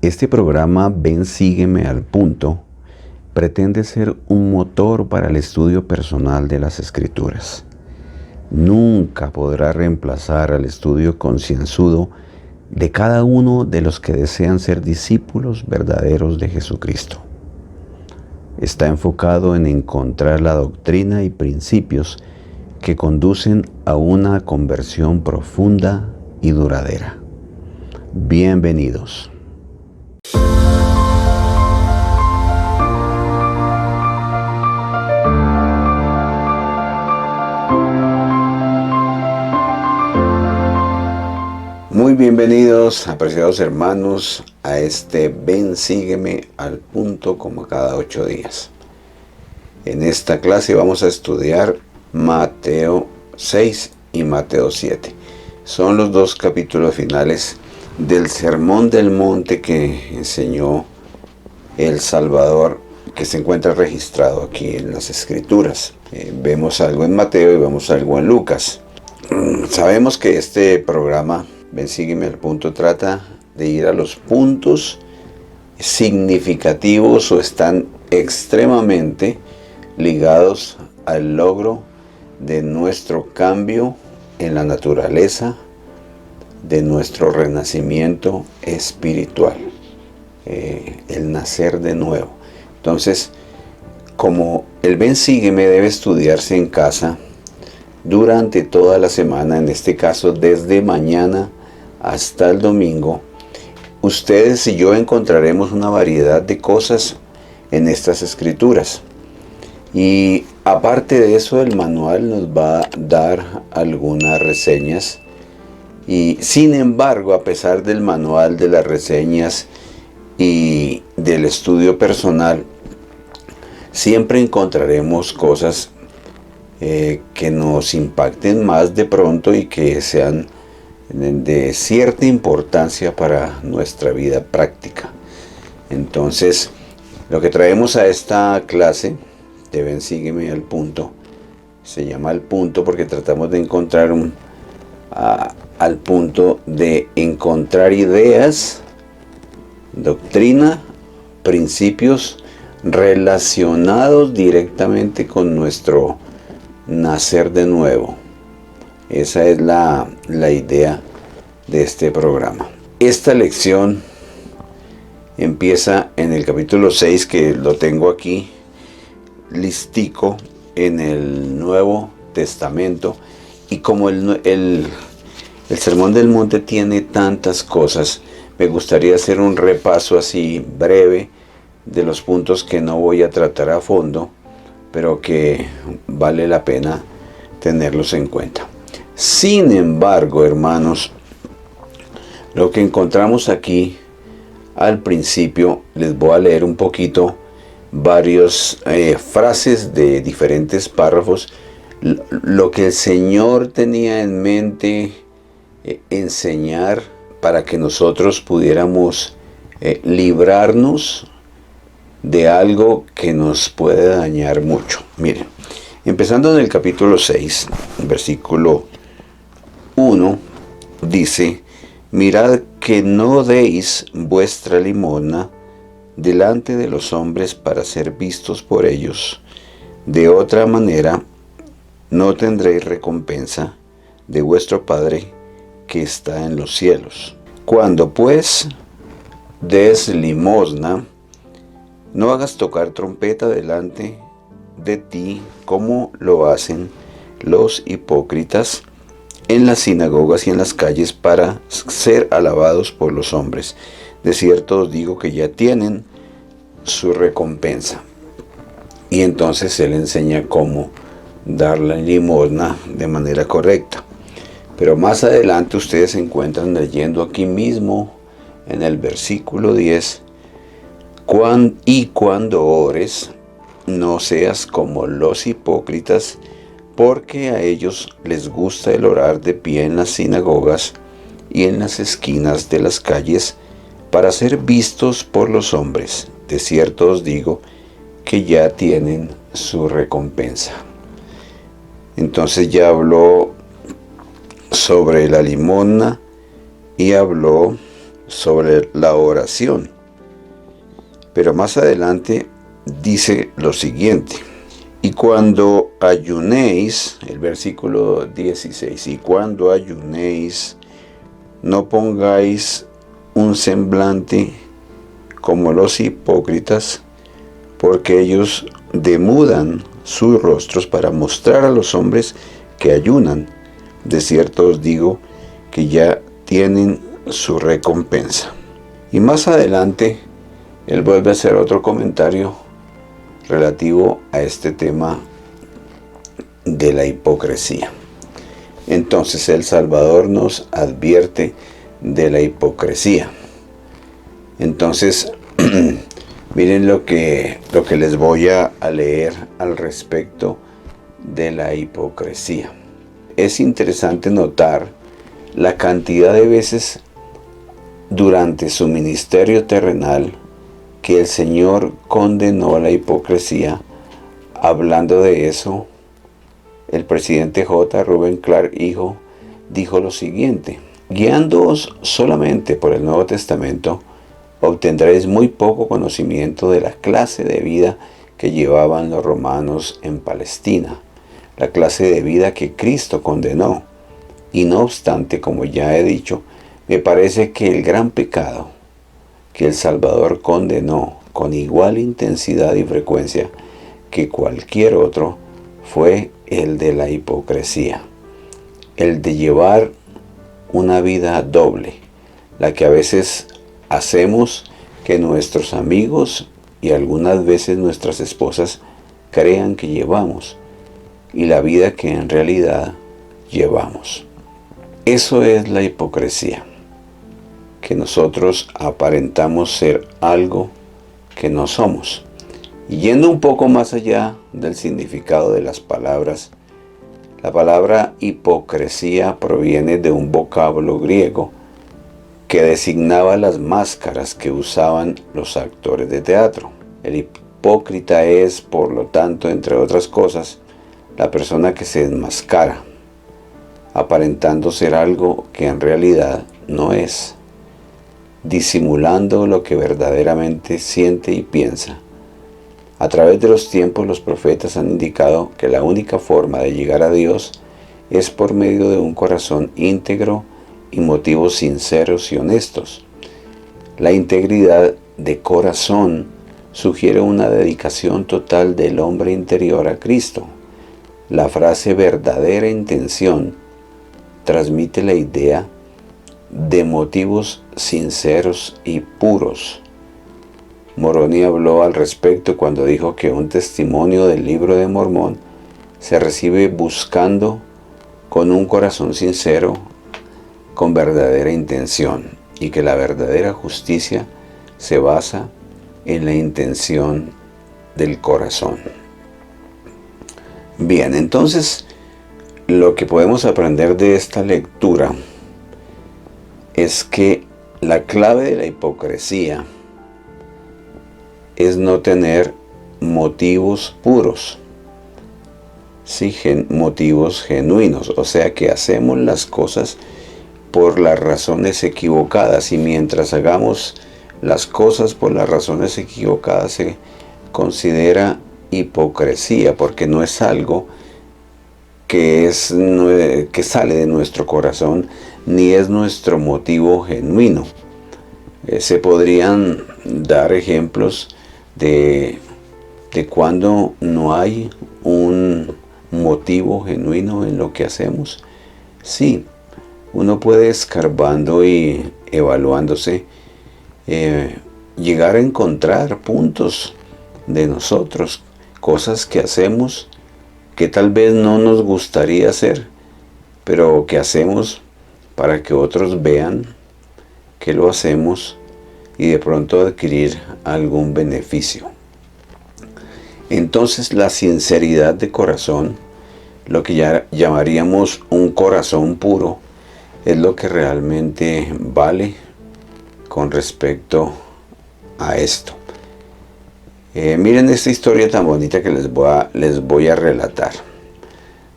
Este programa Ven Sígueme al Punto pretende ser un motor para el estudio personal de las Escrituras. Nunca podrá reemplazar al estudio concienzudo de cada uno de los que desean ser discípulos verdaderos de Jesucristo. Está enfocado en encontrar la doctrina y principios que conducen a una conversión profunda y duradera. Bienvenidos. Muy bienvenidos, apreciados hermanos, a este Ven Sígueme al Punto como cada 8 días. En esta clase vamos a estudiar Mateo 6 y Mateo 7. Son los dos capítulos finales del Sermón del Monte que enseñó el Salvador, que se encuentra registrado aquí en las Escrituras. Vemos algo en Mateo y vemos algo en Lucas. Sabemos que este programa Ven Sígueme al Punto trata de ir a los puntos significativos o están extremadamente ligados al logro de nuestro cambio en la naturaleza, de nuestro renacimiento espiritual, el nacer de nuevo. Entonces, como el Ven Sígueme debe estudiarse en casa durante toda la semana, en este caso desde mañana hasta el domingo, ustedes y yo encontraremos una variedad de cosas en estas escrituras. Y aparte de eso, el manual nos va a dar algunas reseñas. Y sin embargo, a pesar del manual, de las reseñas y del estudio personal, siempre encontraremos cosas que nos impacten más de pronto y que sean de cierta importancia para nuestra vida práctica. Entonces, lo que traemos a esta clase de Ven Sígueme al Punto, se llama al punto porque tratamos de encontrar al punto de encontrar ideas, doctrina, principios relacionados directamente con nuestro nacer de nuevo. Esa es la idea de este programa. Esta lección empieza en el capítulo 6, que lo tengo aquí listico en el Nuevo Testamento. Y como el Sermón del Monte tiene tantas cosas, me gustaría hacer un repaso así breve de los puntos que no voy a tratar a fondo, pero que vale la pena tenerlos en cuenta. Sin embargo, hermanos, lo que encontramos aquí al principio, les voy a leer un poquito varias frases de diferentes párrafos, lo que el Señor tenía en mente enseñar para que nosotros pudiéramos librarnos de algo que nos puede dañar mucho. Miren, empezando en el capítulo 6, versículo 1, dice: mirad que no deis vuestra limosna delante de los hombres para ser vistos por ellos. De otra manera, no tendréis recompensa de vuestro Padre que está en los cielos. Cuando pues des limosna, no hagas tocar trompeta delante de ti como lo hacen los hipócritas en las sinagogas y en las calles para ser alabados por los hombres. De cierto os digo que ya tienen su recompensa. Y entonces él enseña cómo dar la limosna de manera correcta. Pero más adelante ustedes se encuentran leyendo aquí mismo en el versículo 10: y cuando ores, no seas como los hipócritas, porque a ellos les gusta el orar de pie en las sinagogas y en las esquinas de las calles para ser vistos por los hombres. De cierto os digo que ya tienen su recompensa. Entonces ya habló sobre la limosna y habló sobre la oración. Pero más adelante dice lo siguiente: y cuando ayunéis, el versículo 16, y cuando ayunéis, no pongáis un semblante como los hipócritas, porque ellos demudan sus rostros para mostrar a los hombres que ayunan. De cierto os digo que ya tienen su recompensa. Y más adelante, él vuelve a hacer otro comentario relativo a este tema de la hipocresía. Entonces el Salvador nos advierte de la hipocresía. Entonces, miren lo que les voy a leer al respecto de la hipocresía. Es interesante notar la cantidad de veces durante su ministerio terrenal que el Señor condenó la hipocresía. Hablando de eso, el presidente J. Reuben Clark, hijo, dijo lo siguiente: guiándoos solamente por el Nuevo Testamento, obtendréis muy poco conocimiento de la clase de vida que llevaban los romanos en Palestina, la clase de vida que Cristo condenó. Y no obstante, como ya he dicho, me parece que el gran pecado que el Salvador condenó con igual intensidad y frecuencia que cualquier otro fue el de la hipocresía, el de llevar una vida doble, la que a veces hacemos que nuestros amigos y algunas veces nuestras esposas crean que llevamos, y la vida que en realidad llevamos. Eso es la hipocresía, que nosotros aparentamos ser algo que no somos. Y yendo un poco más allá del significado de las palabras, la palabra hipocresía proviene de un vocablo griego que designaba las máscaras que usaban los actores de teatro. El hipócrita es, por lo tanto, entre otras cosas, la persona que se enmascara, aparentando ser algo que en realidad no es, disimulando lo que verdaderamente siente y piensa. A través de los tiempos, los profetas han indicado que la única forma de llegar a Dios es por medio de un corazón íntegro y motivos sinceros y honestos. La integridad de corazón sugiere una dedicación total del hombre interior a Cristo. La frase verdadera intención transmite la idea de motivos sinceros y puros. Moroni habló al respecto cuando dijo que un testimonio del Libro de Mormón se recibe buscando con un corazón sincero, con verdadera intención, y que la verdadera justicia se basa en la intención del corazón. Bien, entonces lo que podemos aprender de esta lectura es que la clave de la hipocresía es no tener motivos puros, sí, motivos genuinos, o sea que hacemos las cosas por las razones equivocadas, y mientras hagamos las cosas por las razones equivocadas se considera hipocresía, porque no es algo que sale de nuestro corazón, ni es nuestro motivo genuino. Se podrían dar ejemplos de cuando no hay un motivo genuino en lo que hacemos. Sí, uno puede, escarbando y evaluándose, llegar a encontrar puntos de nosotros, cosas que hacemos que tal vez no nos gustaría hacer, pero que hacemos para que otros vean que lo hacemos y de pronto adquirir algún beneficio. Entonces la sinceridad de corazón, lo que ya llamaríamos un corazón puro, es lo que realmente vale con respecto a esto. Miren esta historia tan bonita que les voy a relatar.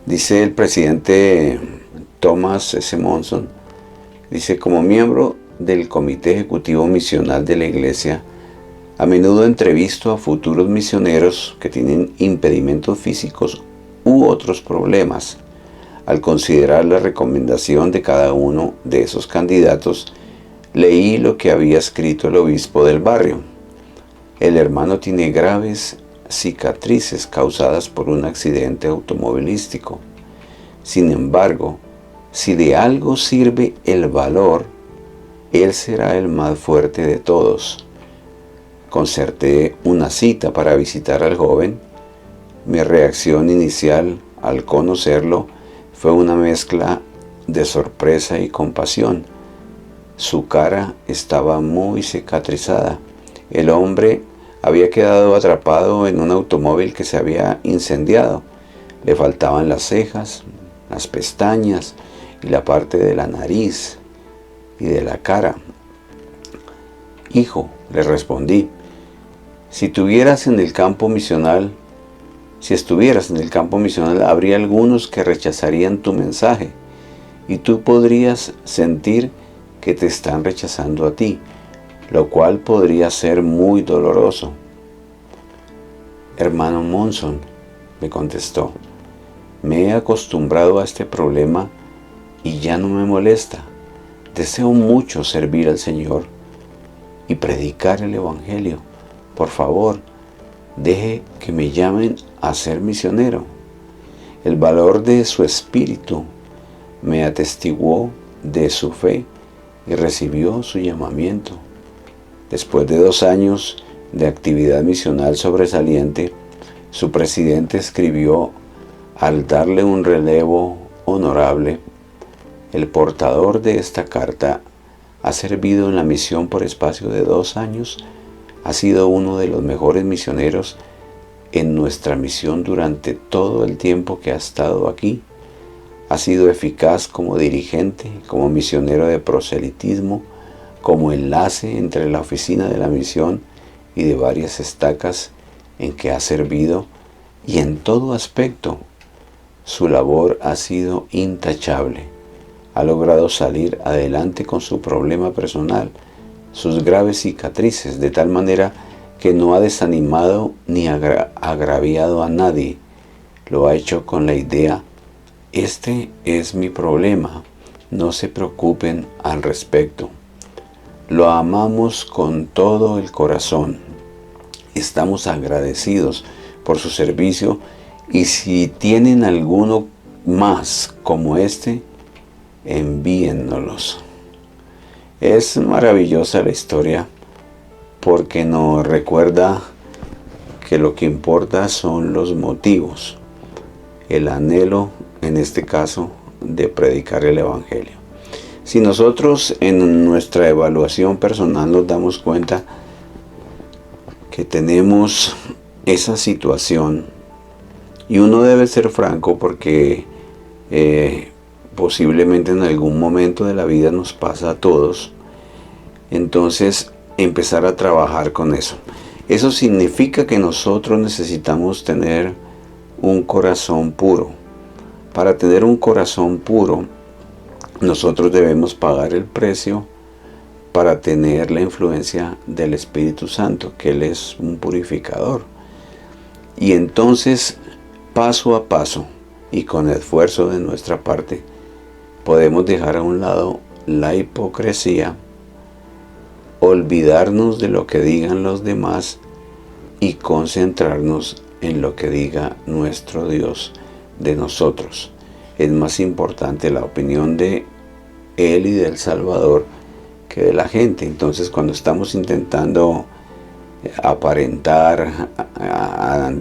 Dice el presidente Thomas S. Monson, dice: como miembro del Comité Ejecutivo Misional de la Iglesia, a menudo entrevisto a futuros misioneros que tienen impedimentos físicos u otros problemas. Al considerar la recomendación de cada uno de esos candidatos, leí lo que había escrito el obispo del barrio. El hermano tiene graves cicatrices causadas por un accidente automovilístico. Sin embargo, si de algo sirve el valor, él será el más fuerte de todos. Concerté una cita para visitar al joven. Mi reacción inicial al conocerlo fue una mezcla de sorpresa y compasión. Su cara estaba muy cicatrizada. El hombre había quedado atrapado en un automóvil que se había incendiado. Le faltaban las cejas, las pestañas y la parte de la nariz y de la cara. Hijo, le respondí, si estuvieras en el campo misional, habría algunos que rechazarían tu mensaje y tú podrías sentir que te están rechazando a ti, lo cual podría ser muy doloroso. Hermano Monson, me contestó, me he acostumbrado a este problema y ya no me molesta. Deseo mucho servir al Señor y predicar el Evangelio. Por favor, deje que me llamen a ser misionero. El valor de su espíritu me atestiguó de su fe y recibió su llamamiento. Después de 2 años de actividad misional sobresaliente, su presidente escribió al darle un relevo honorable: el portador de esta carta ha servido en la misión por espacio de 2 años, ha sido uno de los mejores misioneros en nuestra misión durante todo el tiempo que ha estado aquí. Ha sido eficaz como dirigente, como misionero de proselitismo, como enlace entre la oficina de la misión y de varias estacas en que ha servido, y en todo aspecto su labor ha sido intachable. Ha logrado salir adelante con su problema personal, sus graves cicatrices, de tal manera que no ha desanimado ni agraviado a nadie. Lo ha hecho con la idea: este es mi problema, no se preocupen al respecto. Lo amamos con todo el corazón. Estamos agradecidos por su servicio y si tienen alguno más como este, envíennoslos. Es maravillosa la historia porque nos recuerda que lo que importa son los motivos, el anhelo, en este caso, de predicar el Evangelio. Si nosotros en nuestra evaluación personal nos damos cuenta que tenemos esa situación, y uno debe ser franco porque posiblemente en algún momento de la vida nos pasa a todos, entonces empezar a trabajar con eso. Eso significa que nosotros necesitamos tener un corazón puro. Para tener un corazón puro, nosotros debemos pagar el precio para tener la influencia del Espíritu Santo, que Él es un purificador. Y entonces, paso a paso y con esfuerzo de nuestra parte, podemos dejar a un lado la hipocresía, olvidarnos de lo que digan los demás y concentrarnos en lo que diga nuestro Dios de nosotros. Es más importante la opinión de Él y del Salvador que de la gente. Entonces, cuando estamos intentando aparentar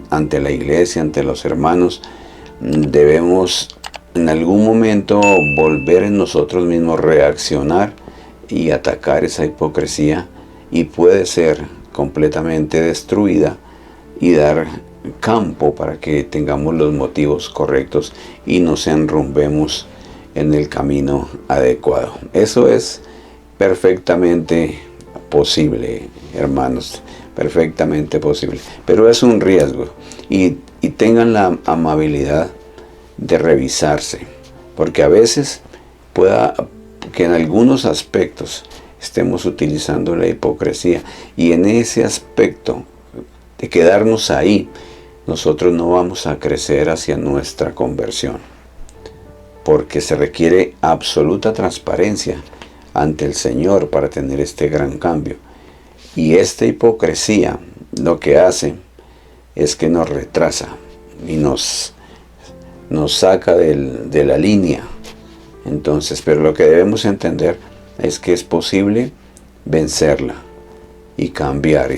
ante la iglesia, ante los hermanos, debemos en algún momento volver en nosotros mismos, reaccionar y atacar esa hipocresía, y puede ser completamente destruida y dar campo para que tengamos los motivos correctos y nos enrumbemos en el camino adecuado. Eso es perfectamente posible, hermanos, perfectamente posible, pero es un riesgo, y tengan la amabilidad de revisarse, porque a veces pueda que en algunos aspectos estemos utilizando la hipocresía. Y en ese aspecto de quedarnos ahí, nosotros no vamos a crecer hacia nuestra conversión, porque se requiere absoluta transparencia ante el Señor para tener este gran cambio. Y esta hipocresía lo que hace es que nos retrasa y nos saca de la línea. Entonces, pero lo que debemos entender es que es posible vencerla y cambiar y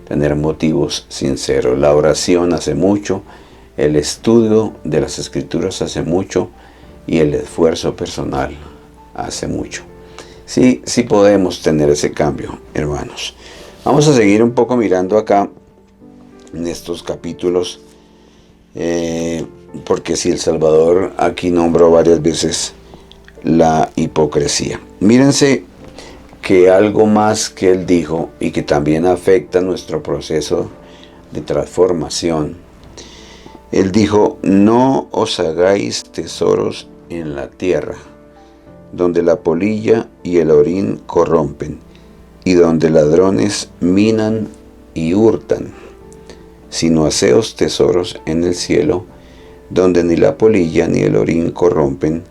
tener motivos sinceros. La oración hace mucho, el estudio de las Escrituras hace mucho y el esfuerzo personal hace mucho. Sí podemos tener ese cambio, hermanos. Vamos a seguir un poco mirando acá en estos capítulos, porque si el Salvador aquí nombró varias veces la hipocresía. Mírense que algo más que él dijo y que también afecta nuestro proceso de transformación. Él dijo: no os hagáis tesoros en la tierra, donde la polilla y el orín corrompen, y donde ladrones minan y hurtan, sino haceos tesoros en el cielo, donde ni la polilla ni el orín corrompen,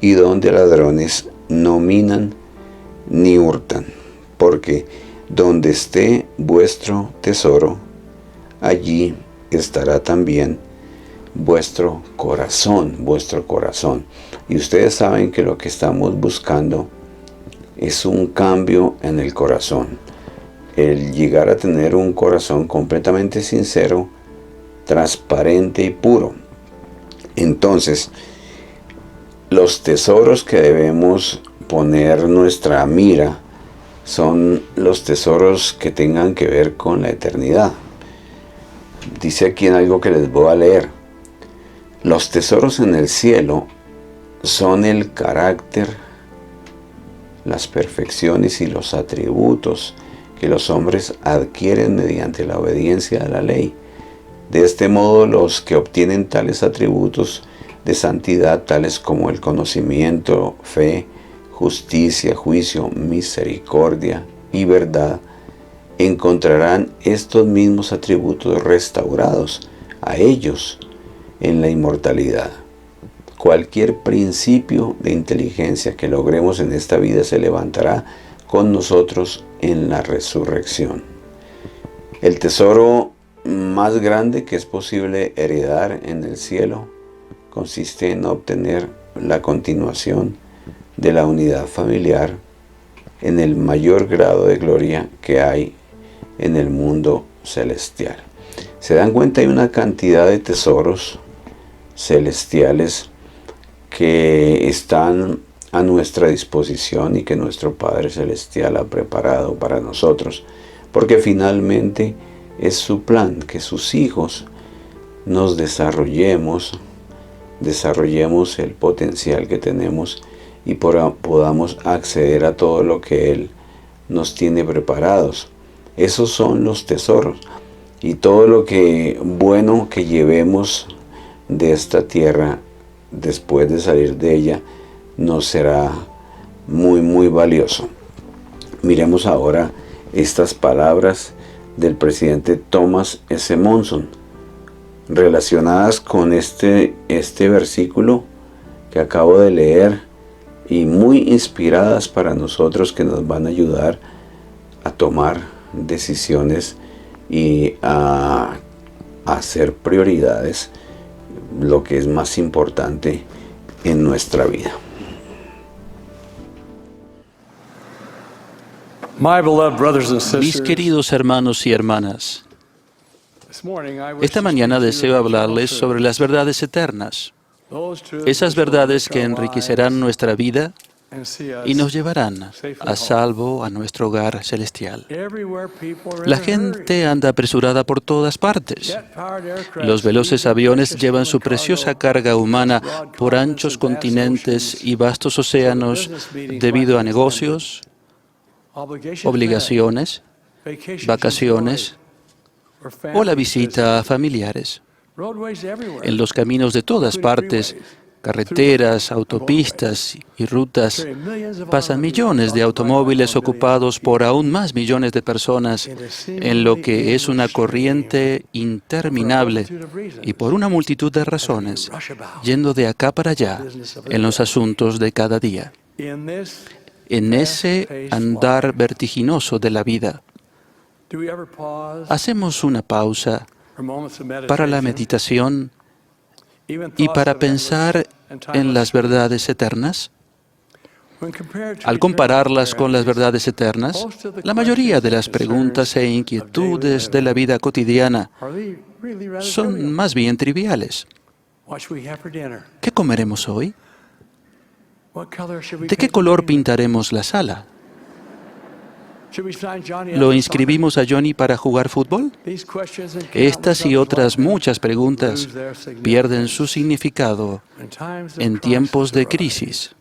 y donde ladrones no minan ni hurtan, porque donde esté vuestro tesoro, allí estará también vuestro corazón. Y ustedes saben que lo que estamos buscando es un cambio en el corazón, el llegar a tener un corazón completamente sincero, transparente y puro. Entonces, los tesoros que debemos poner nuestra mira son los tesoros que tengan que ver con la eternidad. Dice aquí en algo que les voy a leer: los tesoros en el cielo son el carácter, las perfecciones y los atributos que los hombres adquieren mediante la obediencia a la ley. De este modo, los que obtienen tales atributos de santidad, tales como el conocimiento, fe, justicia, juicio, misericordia y verdad, encontrarán estos mismos atributos restaurados a ellos en la inmortalidad. Cualquier principio de inteligencia que logremos en esta vida se levantará con nosotros en la resurrección. El tesoro más grande que es posible heredar en el cielo consiste en obtener la continuación de la unidad familiar en el mayor grado de gloria que hay en el mundo celestial. ¿Se dan cuenta? Hay una cantidad de tesoros celestiales que están a nuestra disposición y que nuestro Padre Celestial ha preparado para nosotros, porque finalmente es su plan que sus hijos nos desarrollemos el potencial que tenemos y podamos acceder a todo lo que Él nos tiene preparados. Esos son los tesoros, y todo lo que bueno que llevemos de esta tierra después de salir de ella nos será muy, muy valioso. Miremos ahora estas palabras del presidente Thomas S. Monson relacionadas con este versículo que acabo de leer, y muy inspiradas para nosotros, que nos van a ayudar a tomar decisiones y a hacer prioridades, lo que es más importante en nuestra vida. Mis queridos hermanos y hermanas, esta mañana deseo hablarles sobre las verdades eternas, esas verdades que enriquecerán nuestra vida y nos llevarán a salvo a nuestro hogar celestial. La gente anda apresurada por todas partes. Los veloces aviones llevan su preciosa carga humana por anchos continentes y vastos océanos debido a negocios, obligaciones, vacaciones o la visita a familiares. En los caminos de todas partes carreteras, autopistas y rutas pasan millones de automóviles ocupados por aún más millones de personas en lo que es una corriente interminable y por una multitud de razones, yendo de acá para allá en los asuntos de cada día. En ese andar vertiginoso de la vida, hacemos una pausa para la meditación y para pensar en las verdades eternas. Al compararlas con las verdades eternas, la mayoría de las preguntas e inquietudes de la vida cotidiana son más bien triviales. ¿Qué comeremos hoy? ¿De qué color pintaremos la sala? ¿Lo inscribimos a Johnny para jugar fútbol? Estas y otras muchas preguntas pierden su significado en tiempos de crisis,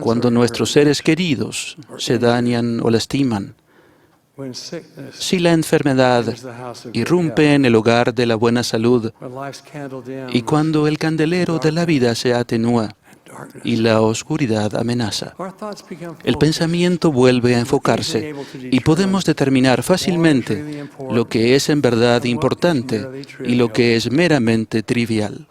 cuando nuestros seres queridos se dañan o lastiman, si la enfermedad irrumpe en el hogar de la buena salud y cuando el candelero de la vida se atenúa y la oscuridad amenaza. El pensamiento vuelve a enfocarse y podemos determinar fácilmente lo que es en verdad importante y lo que es meramente trivial.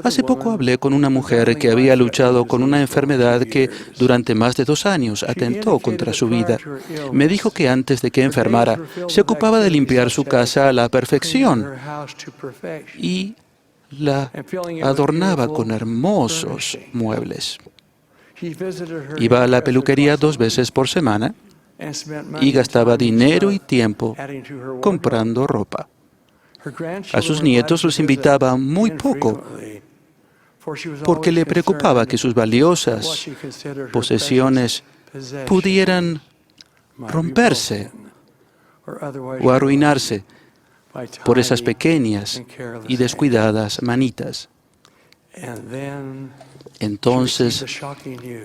Hace poco hablé con una mujer que había luchado con una enfermedad que durante más de 2 años atentó contra su vida. Me dijo que antes de que enfermara, se ocupaba de limpiar su casa a la perfección y la adornaba con hermosos muebles. Iba a la peluquería 2 veces por semana y gastaba dinero y tiempo comprando ropa. A sus nietos los invitaba muy poco porque le preocupaba que sus valiosas posesiones pudieran romperse o arruinarse por esas pequeñas y descuidadas manitas. Entonces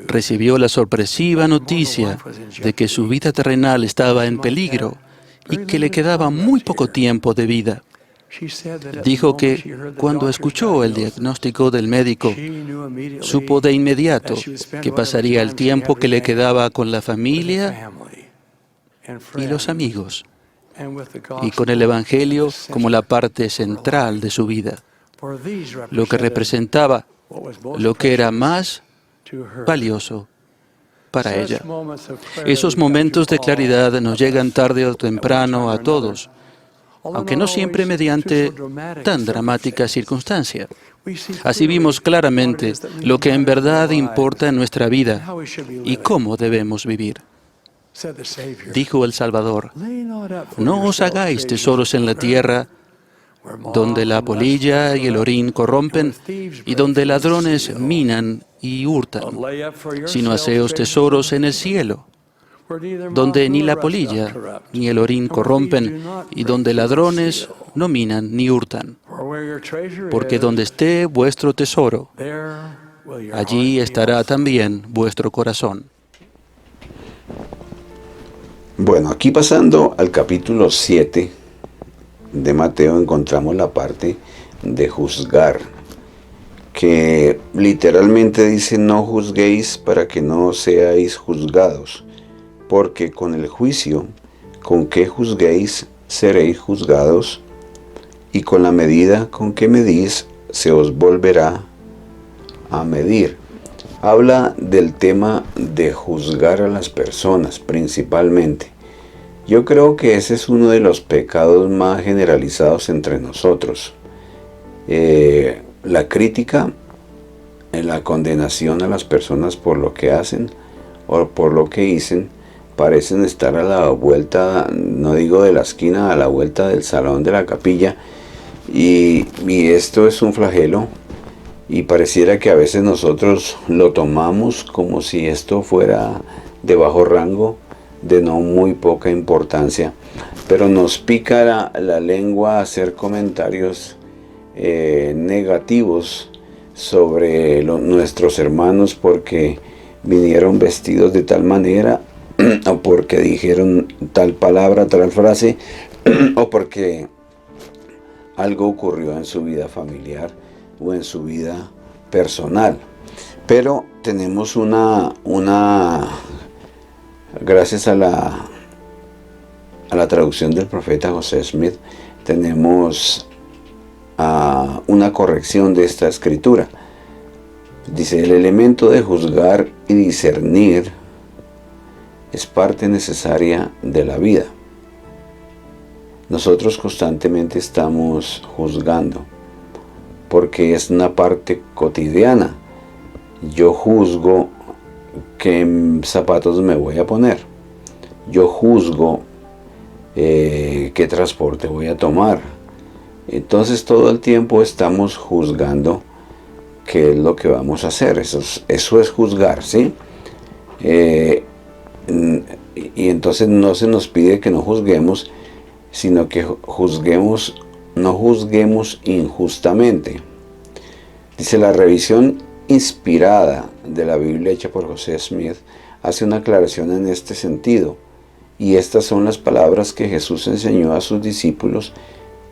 recibió la sorpresiva noticia de que su vida terrenal estaba en peligro y que le quedaba muy poco tiempo de vida. Dijo que cuando escuchó el diagnóstico del médico, supo de inmediato que pasaría el tiempo que le quedaba con la familia y los amigos, y con el Evangelio como la parte central de su vida, lo que representaba lo que era más valioso para ella. Esos momentos de claridad nos llegan tarde o temprano a todos, aunque no siempre mediante tan dramática circunstancia. Así vimos claramente lo que en verdad importa en nuestra vida y cómo debemos vivir. Dijo el Salvador: no os hagáis tesoros en la tierra, donde la polilla y el orín corrompen y donde ladrones minan y hurtan, sino haceos tesoros en el cielo, donde ni la polilla ni el orín corrompen y donde ladrones no minan ni hurtan. Porque donde esté vuestro tesoro, allí estará también vuestro corazón. Bueno, aquí pasando al capítulo 7 de Mateo encontramos la parte de juzgar, que literalmente dice: no juzguéis para que no seáis juzgados, porque con el juicio con que juzguéis seréis juzgados, y con la medida con que medís se os volverá a medir. Habla del tema de juzgar a las personas principalmente. Yo creo que ese es uno de los pecados más generalizados entre nosotros. La crítica, la condenación a las personas por lo que hacen o por lo que dicen, parecen estar a la vuelta, no digo de la esquina, a la vuelta del salón de la capilla, y esto es un flagelo. Y pareciera que a veces nosotros lo tomamos como si esto fuera de bajo rango, de no muy poca importancia. Pero nos pica la lengua hacer comentarios negativos sobre nuestros hermanos porque vinieron vestidos de tal manera, o porque dijeron tal palabra, tal frase, o porque algo ocurrió en su vida familiar o en su vida personal. Pero tenemos gracias a la traducción del profeta José Smith, tenemos una corrección de esta escritura. Dice: el elemento de juzgar y discernir es parte necesaria de la vida. Nosotros constantemente estamos juzgando, porque es una parte cotidiana. Yo juzgo qué zapatos me voy a poner. Yo juzgo qué transporte voy a tomar. Entonces todo el tiempo estamos juzgando qué es lo que vamos a hacer. Eso es juzgar, ¿sí? Y entonces no se nos pide que no juzguemos, sino que no juzguemos injustamente. Dice: la revisión inspirada de la Biblia hecha por José Smith hace una aclaración en este sentido, y estas son las palabras que Jesús enseñó a sus discípulos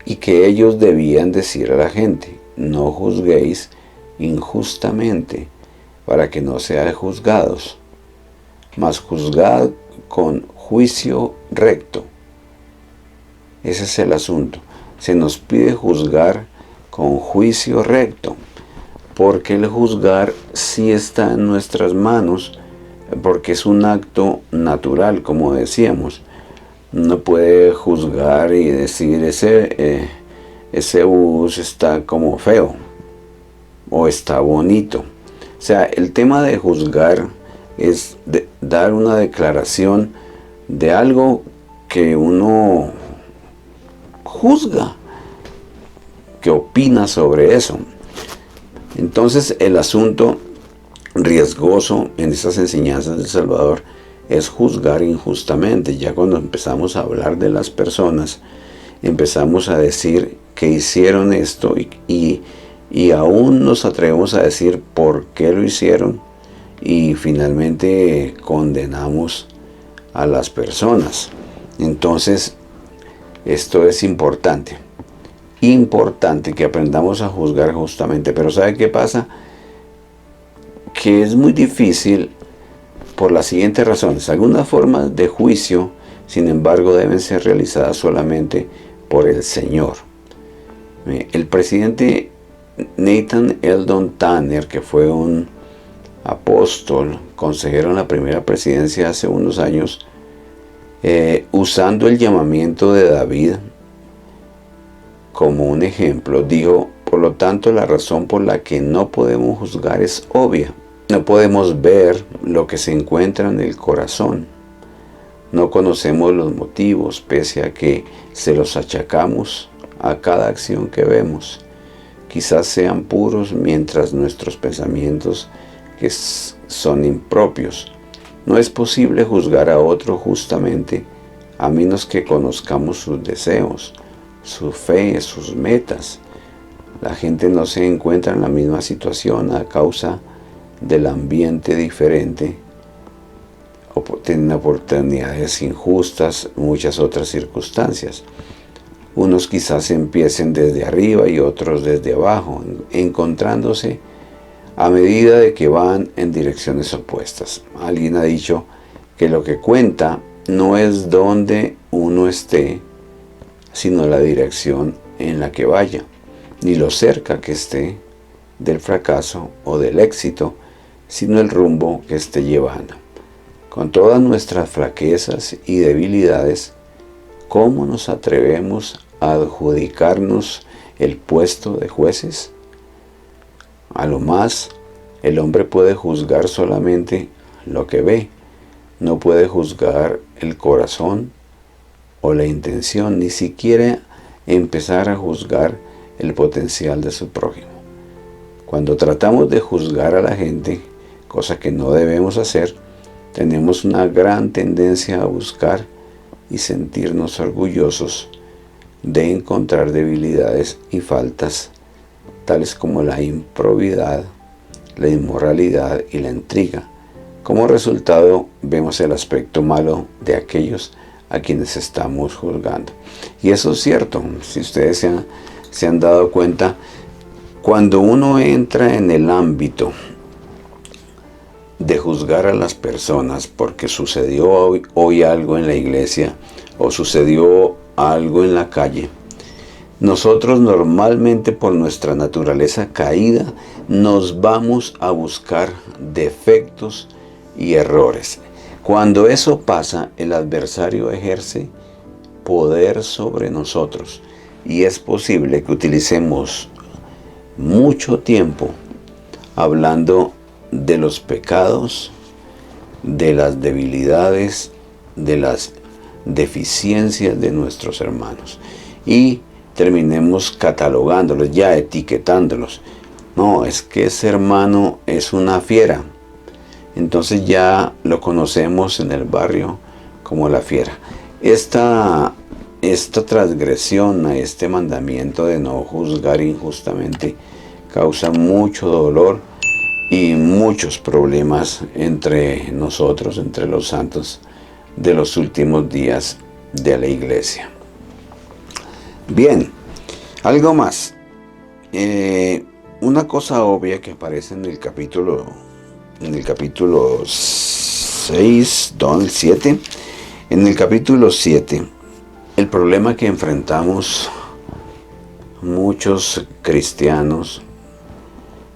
y que ellos debían decir a la gente: no juzguéis injustamente, para que no seáis juzgados, mas juzgad con juicio recto. Ese es el asunto. Se nos pide juzgar con juicio recto, porque el juzgar sí está en nuestras manos, porque es un acto natural, como decíamos. No puede juzgar y decir: ese bus está como feo o está bonito. O sea, el tema de juzgar es dar una declaración de algo que uno juzga, que opina sobre eso. Entonces, el asunto riesgoso en estas enseñanzas del Salvador es juzgar injustamente. Ya cuando empezamos a hablar de las personas, empezamos a decir que hicieron esto y aún nos atrevemos a decir por qué lo hicieron, y finalmente condenamos a las personas. Entonces, esto es importante que aprendamos a juzgar justamente. Pero ¿sabe qué pasa? Que es muy difícil por las siguientes razones. Algunas formas de juicio, sin embargo, deben ser realizadas solamente por el Señor. El presidente Nathan Eldon Tanner, que fue un apóstol, consejero en la primera presidencia hace unos años, usando el llamamiento de David como un ejemplo, dijo: por lo tanto, la razón por la que no podemos juzgar es obvia. No podemos ver lo que se encuentra en el corazón. No conocemos los motivos, pese a que se los achacamos a cada acción que vemos. Quizás sean puros, mientras nuestros pensamientos que son impropios. No es posible juzgar a otro justamente a menos que conozcamos sus deseos, su fe, sus metas. La gente no se encuentra en la misma situación a causa del ambiente diferente, o tienen oportunidades injustas, muchas otras circunstancias. Unos quizás empiecen desde arriba y otros desde abajo, encontrándose a medida de que van en direcciones opuestas. Alguien ha dicho que lo que cuenta no es donde uno esté, sino la dirección en la que vaya, ni lo cerca que esté del fracaso o del éxito, sino el rumbo que esté llevando. Con todas nuestras flaquezas y debilidades, ¿cómo nos atrevemos a adjudicarnos el puesto de jueces? A lo más, el hombre puede juzgar solamente lo que ve, no puede juzgar el corazón o la intención, ni siquiera empezar a juzgar el potencial de su prójimo. Cuando tratamos de juzgar a la gente, cosa que no debemos hacer, tenemos una gran tendencia a buscar y sentirnos orgullosos de encontrar debilidades y faltas, tales como la improbidad, la inmoralidad y la intriga. Como resultado, vemos el aspecto malo de aquellos a quienes estamos juzgando. Y eso es cierto. Si ustedes se han dado cuenta, Cuando uno entra en el ámbito de juzgar a las personas porque sucedió hoy algo en la iglesia o sucedió algo en la calle, nosotros normalmente por nuestra naturaleza caída nos vamos a buscar defectos y errores. Cuando eso pasa, el adversario ejerce poder sobre nosotros y es posible que utilicemos mucho tiempo hablando de los pecados, de las debilidades, de las deficiencias de nuestros hermanos y terminemos catalogándolos, ya etiquetándolos. No, es que ese hermano es una fiera. Entonces ya lo conocemos en el barrio como la fiera. Esta transgresión a este mandamiento de no juzgar injustamente causa mucho dolor y muchos problemas entre nosotros, entre los santos de los últimos días de la iglesia. Bien, algo más. Una cosa obvia que aparece en el capítulo 6, 7. En el capítulo 7, el problema que enfrentamos muchos cristianos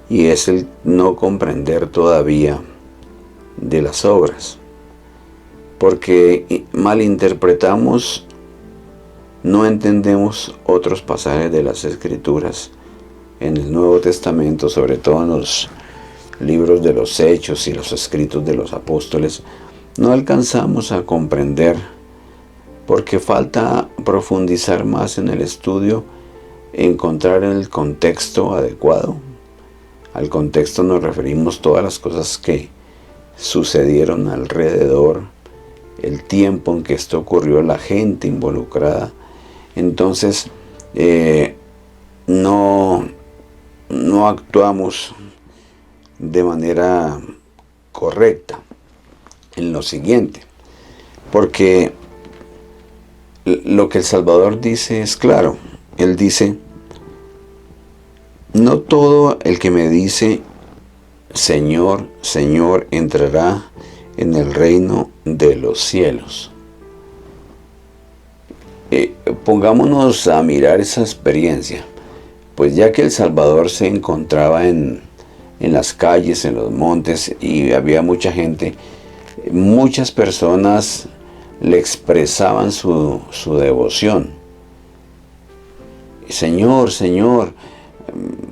y es el no comprender todavía de las obras, porque malinterpretamos, no entendemos otros pasajes de las Escrituras en el Nuevo Testamento, sobre todo en los libros de los Hechos y los escritos de los apóstoles. No alcanzamos a comprender porque falta profundizar más en el estudio, encontrar el contexto adecuado. Al contexto nos referimos todas las cosas que sucedieron alrededor, el tiempo en que esto ocurrió, la gente involucrada. Entonces, no actuamos de manera correcta en lo siguiente, porque lo que el Salvador dice es claro. Él dice: no todo el que me dice Señor, Señor, entrará en el reino de los cielos. Pongámonos a mirar esa experiencia, pues ya que el Salvador se encontraba en las calles, en los montes, y había mucha gente, muchas personas le expresaban su devoción. Señor, Señor.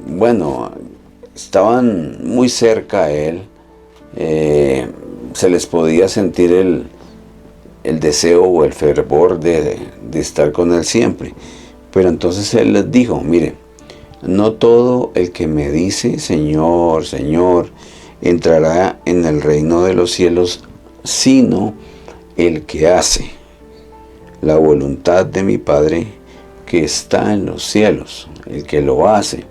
Bueno, estaban muy cerca a él, se les podía sentir el deseo o el fervor de estar con él siempre. Pero entonces él les dijo: mire, no todo el que me dice Señor, Señor, entrará en el reino de los cielos, sino el que hace la voluntad de mi Padre que está en los cielos. El que lo hace,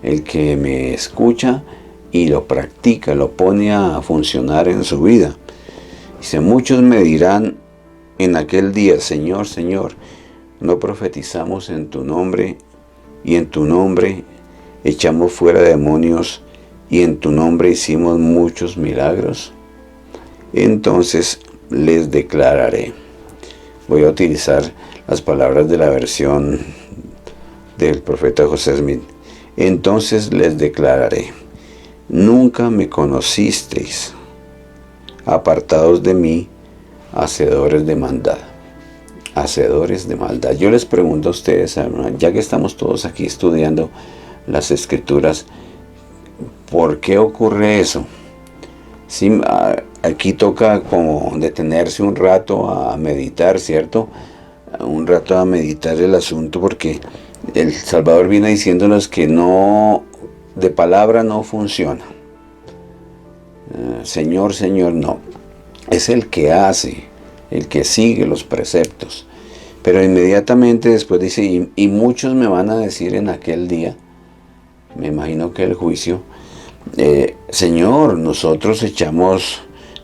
el que me escucha y lo practica, lo pone a funcionar en su vida. Dice: muchos me dirán en aquel día: Señor, Señor, ¿no profetizamos en tu nombre, y en tu nombre echamos fuera demonios, y en tu nombre hicimos muchos milagros? Entonces les declararé. Voy a utilizar las palabras de la versión del profeta José Smith. Entonces les declararé: nunca me conocisteis, apartados de mí, hacedores de maldad. Hacedores de maldad. Yo les pregunto a ustedes, ya que estamos todos aquí estudiando las Escrituras, ¿por qué ocurre eso? Sí, aquí toca como detenerse un rato a meditar, ¿cierto? Un rato a meditar el asunto, porque el Salvador viene diciéndonos que no, de palabra no funciona. Señor, Señor, no. Es el que hace, el que sigue los preceptos. Pero inmediatamente después dice: y muchos me van a decir en aquel día, me imagino que el juicio, Señor, nosotros echamos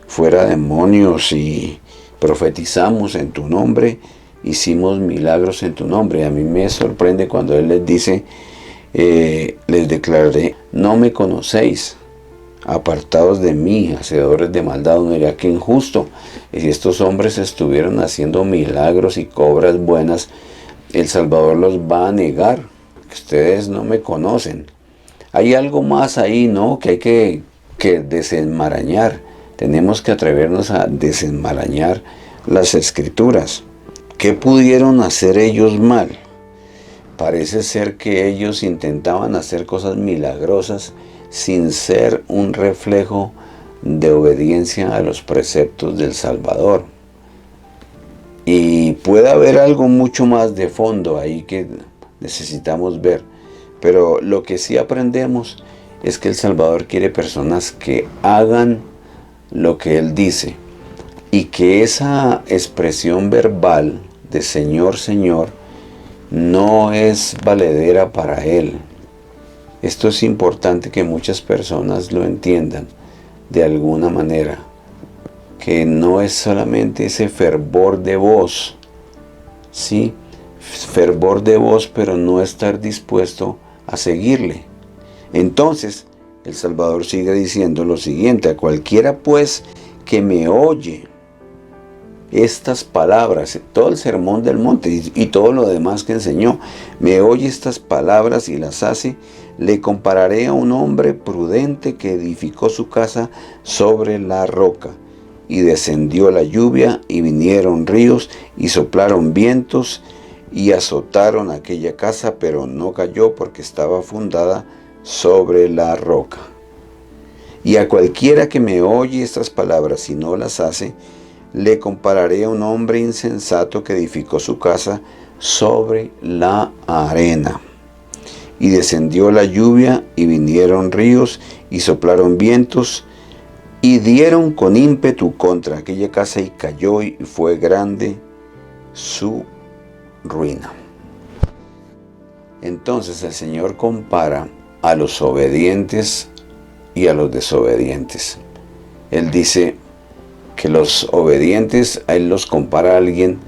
fuera demonios y profetizamos en tu nombre, hicimos milagros en tu nombre. A mí me sorprende cuando Él les dice les declararé: no me conocéis, apartados de mí, hacedores de maldad. Uno dirá: qué injusto. Y si estos hombres estuvieron haciendo milagros y obras buenas, el Salvador los va a negar, que ustedes no me conocen. Hay algo más ahí, ¿no?, que hay que desenmarañar. Tenemos que atrevernos a desenmarañar las Escrituras. ¿Qué pudieron hacer ellos mal? Parece ser que ellos intentaban hacer cosas milagrosas sin ser un reflejo de obediencia a los preceptos del Salvador. Y puede haber algo mucho más de fondo ahí que necesitamos ver. Pero lo que sí aprendemos es que el Salvador quiere personas que hagan lo que Él dice, y que esa expresión verbal de Señor, Señor, no es valedera para Él. Esto es importante que muchas personas lo entiendan de alguna manera, que no es solamente ese fervor de voz, ¿sí? Fervor de voz, pero no estar dispuesto a seguirle. Entonces, el Salvador sigue diciendo lo siguiente: a cualquiera pues que me oye estas palabras, todo el sermón del monte y todo lo demás que enseñó, me oye estas palabras y las hace, le compararé a un hombre prudente que edificó su casa sobre la roca. Y descendió la lluvia, y vinieron ríos, y soplaron vientos, y azotaron aquella casa, pero no cayó, porque estaba fundada sobre la roca. Y a cualquiera que me oye estas palabras y no las hace, le compararé a un hombre insensato que edificó su casa sobre la arena. Y descendió la lluvia, y vinieron ríos, y soplaron vientos, y dieron con ímpetu contra aquella casa, y cayó, y fue grande su ruina. Entonces el Señor compara a los obedientes y a los desobedientes. Él dice que los obedientes, a Él los compara a alguien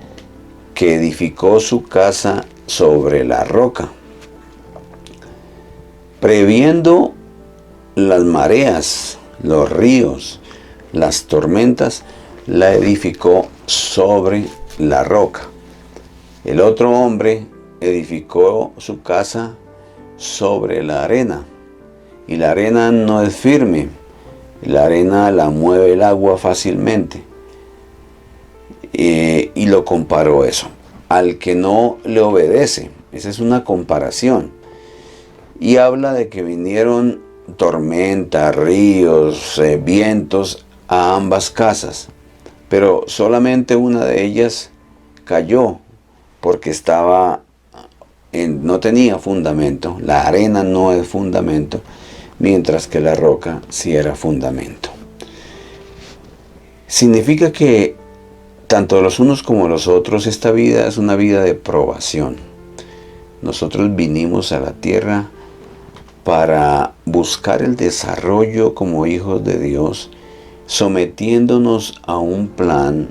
que edificó su casa sobre la roca, previendo las mareas, los ríos, las tormentas, la edificó sobre la roca. El otro hombre edificó su casa sobre la arena, y la arena no es firme, la arena la mueve el agua fácilmente, y lo comparó eso al que no le obedece. Esa es una comparación, y habla de que vinieron tormentas, ríos, vientos a ambas casas, pero solamente una de ellas cayó porque no tenía fundamento. La arena no es fundamento, mientras que la roca sí era fundamento. Significa que tanto los unos como los otros, esta vida es una vida de probación. Nosotros vinimos a la tierra para buscar el desarrollo como hijos de Dios, sometiéndonos a un plan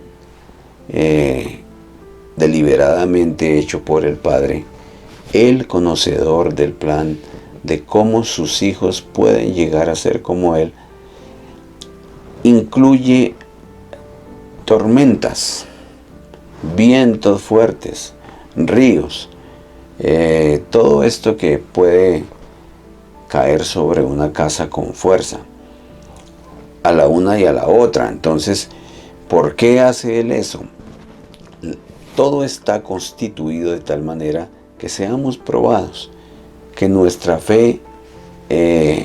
deliberadamente hecho por el Padre, el conocedor del plan de cómo sus hijos pueden llegar a ser como Él. Incluye tormentas, vientos fuertes, ríos, todo esto que puede caer sobre una casa con fuerza, a la una y a la otra. Entonces, ¿por qué hace Él eso? Todo está constituido de tal manera que seamos probados, que nuestra fe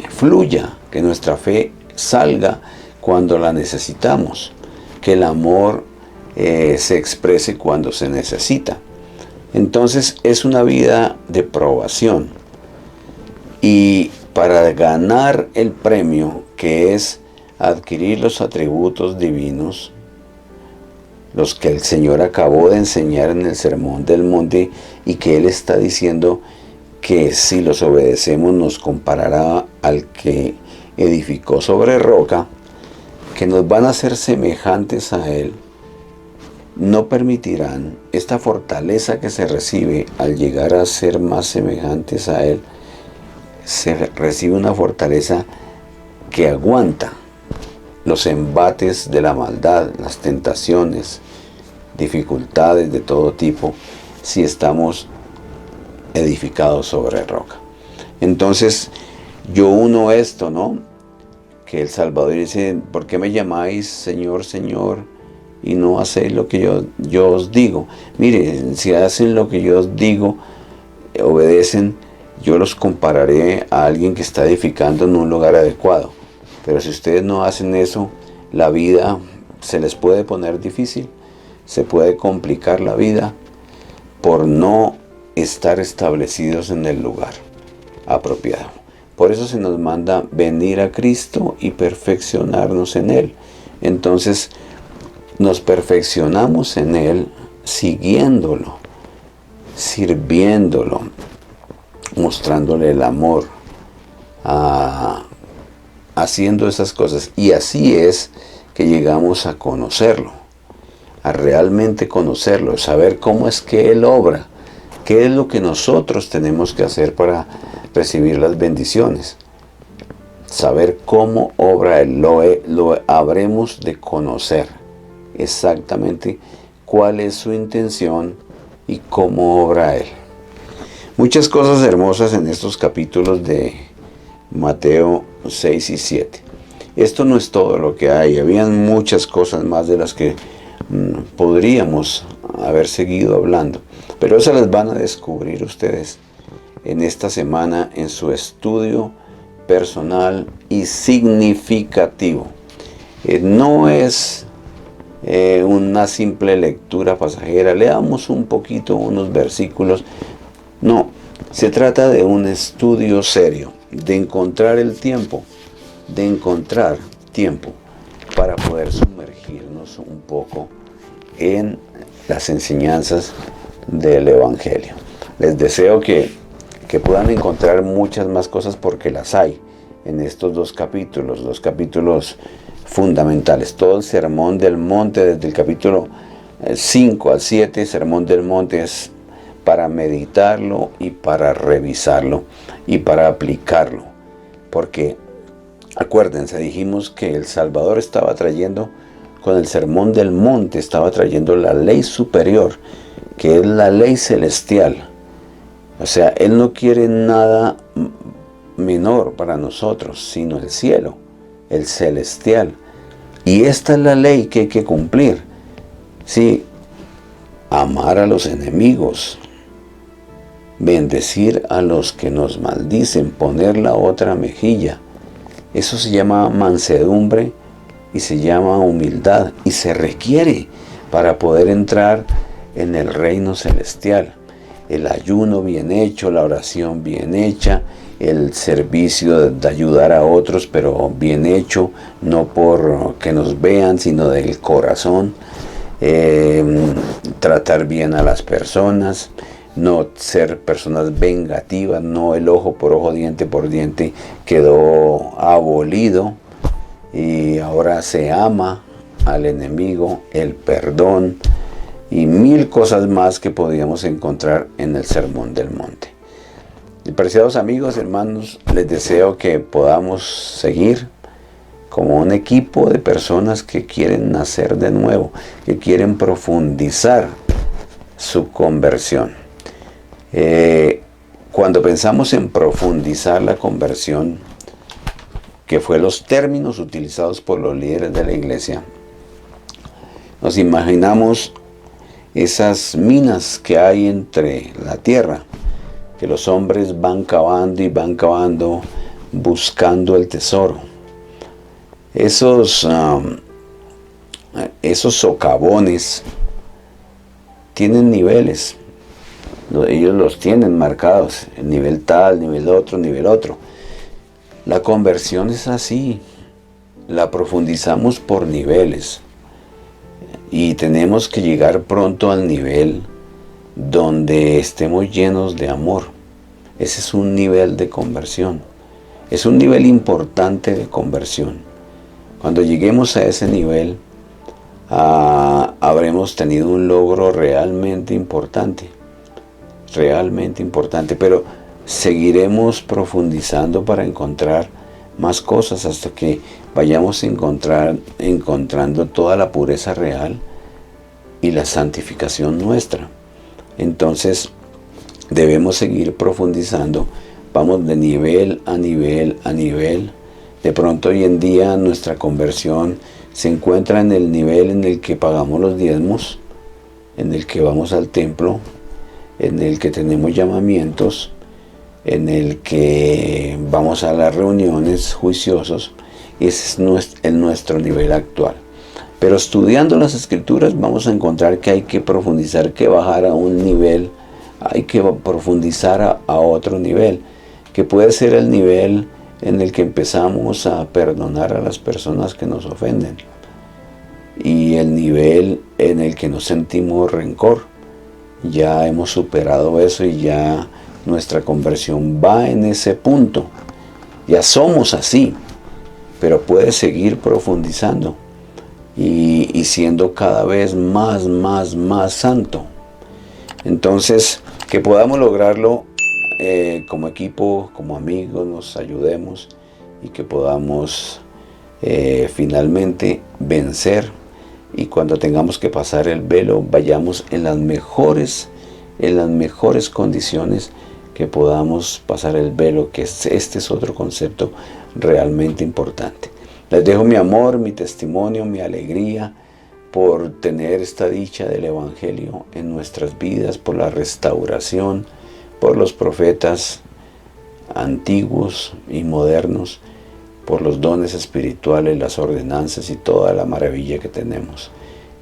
fluya, que nuestra fe salga cuando la necesitamos, que el amor se exprese cuando se necesita. Entonces es una vida de probación, y para ganar el premio, que es adquirir los atributos divinos, los que el Señor acabó de enseñar en el Sermón del Monte, y que Él está diciendo que si los obedecemos nos comparará al que edificó sobre roca, que nos van a ser semejantes a Él, no permitirán esta fortaleza que se recibe al llegar a ser más semejantes a Él, se recibe una fortaleza que aguanta los embates de la maldad, las tentaciones, dificultades de todo tipo, si estamos edificados sobre roca. Entonces, yo uno esto, ¿no? Que el Salvador dice, ¿por qué me llamáis Señor, Señor, y no hacéis lo que yo os digo? Mire, si hacen lo que yo os digo, obedecen, yo los compararé a alguien que está edificando en un lugar adecuado. Pero si ustedes no hacen eso, la vida se les puede poner difícil, se puede complicar la vida por no estar establecidos en el lugar apropiado. Por eso se nos manda venir a Cristo y perfeccionarnos en Él. Entonces nos perfeccionamos en Él siguiéndolo, sirviéndolo, mostrándole el amor, haciendo esas cosas. Y así es que llegamos a conocerlo, a realmente conocerlo, saber cómo es que Él obra, qué es lo que nosotros tenemos que hacer para recibir las bendiciones. Saber cómo obra Él, lo habremos de conocer exactamente cuál es su intención y cómo obra Él. Muchas cosas hermosas en estos capítulos de Mateo 6 y 7. Esto no es todo lo que hay, habían muchas cosas más de las que podríamos haber seguido hablando, pero esas las van a descubrir ustedes en esta semana en su estudio personal y significativo. No es una simple lectura pasajera, leamos un poquito unos versículos. No, se trata de un estudio serio, de encontrar tiempo para poder sumergirnos un poco en las enseñanzas del Evangelio. Les deseo que puedan encontrar muchas más cosas, porque las hay en estos dos capítulos fundamentales. Todo el Sermón del Monte, desde el capítulo 5 al 7, Sermón del Monte es para meditarlo y para revisarlo y para aplicarlo. Porque acuérdense, dijimos que el Salvador estaba trayendo, con el Sermón del Monte, estaba trayendo la ley superior, que es la ley celestial. O sea, Él no quiere nada menor para nosotros, sino el cielo, el celestial. Y esta es la ley que hay que cumplir. Sí, amar a los enemigos, bendecir a los que nos maldicen, poner la otra mejilla. Eso se llama mansedumbre y se llama humildad, y se requiere para poder entrar en el reino celestial. El ayuno bien hecho, la oración bien hecha, el servicio de ayudar a otros, pero bien hecho, no por que nos vean, sino del corazón. Tratar bien a las personas, no ser personas vengativas, no el ojo por ojo, diente por diente, quedó abolido y ahora se ama al enemigo, el perdón y mil cosas más que podíamos encontrar en el Sermón del Monte. Apreciados amigos, hermanos, les deseo que podamos seguir como un equipo de personas que quieren nacer de nuevo, que quieren profundizar su conversión. Cuando pensamos en profundizar la conversión, que fue los términos utilizados por los líderes de la iglesia, nos imaginamos esas minas que hay entre la tierra, que los hombres van cavando y van cavando buscando el tesoro. Esos socavones tienen niveles, ellos los tienen marcados, el nivel tal, nivel otro. La conversión es así, la profundizamos por niveles y tenemos que llegar pronto al nivel donde estemos llenos de amor. Ese es un nivel de conversión, es un nivel importante de conversión. Cuando lleguemos a ese nivel, habremos tenido un logro realmente importante, pero seguiremos profundizando para encontrar más cosas hasta que vayamos encontrando toda la pureza real y la santificación nuestra. Entonces debemos seguir profundizando. Vamos de nivel a nivel a nivel. De pronto hoy en día nuestra conversión se encuentra en el nivel en el que pagamos los diezmos, en el que vamos al templo, en el que tenemos llamamientos, en el que vamos a las reuniones juiciosos. Ese es nuestro nivel actual. Pero estudiando las Escrituras vamos a encontrar que hay que profundizar, que bajar a un nivel, hay que profundizar a otro nivel, que puede ser el nivel en el que empezamos a perdonar a las personas que nos ofenden, y el nivel en el que no sentimos rencor. Ya hemos superado eso y ya nuestra conversión va en ese punto. Ya somos así, pero puede seguir profundizando y siendo cada vez más santo. Entonces, que podamos lograrlo como equipo, como amigos, nos ayudemos y que podamos finalmente vencer, y cuando tengamos que pasar el velo vayamos en las mejores condiciones que podamos pasar el velo, que este es otro concepto realmente importante. Les dejo mi amor, mi testimonio, mi alegría por tener esta dicha del Evangelio en nuestras vidas, por la restauración, por los profetas antiguos y modernos, por los dones espirituales, las ordenanzas y toda la maravilla que tenemos.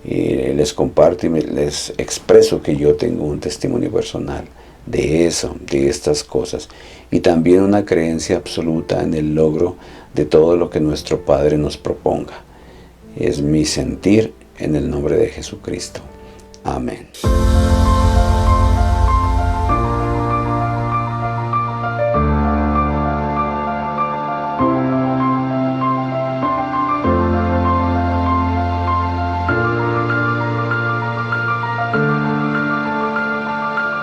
Y les comparto y les expreso que yo tengo un testimonio personal de eso, de estas cosas, y también una creencia absoluta en el logro de todo lo que nuestro Padre nos proponga. Es mi sentir en el nombre de Jesucristo. Amén.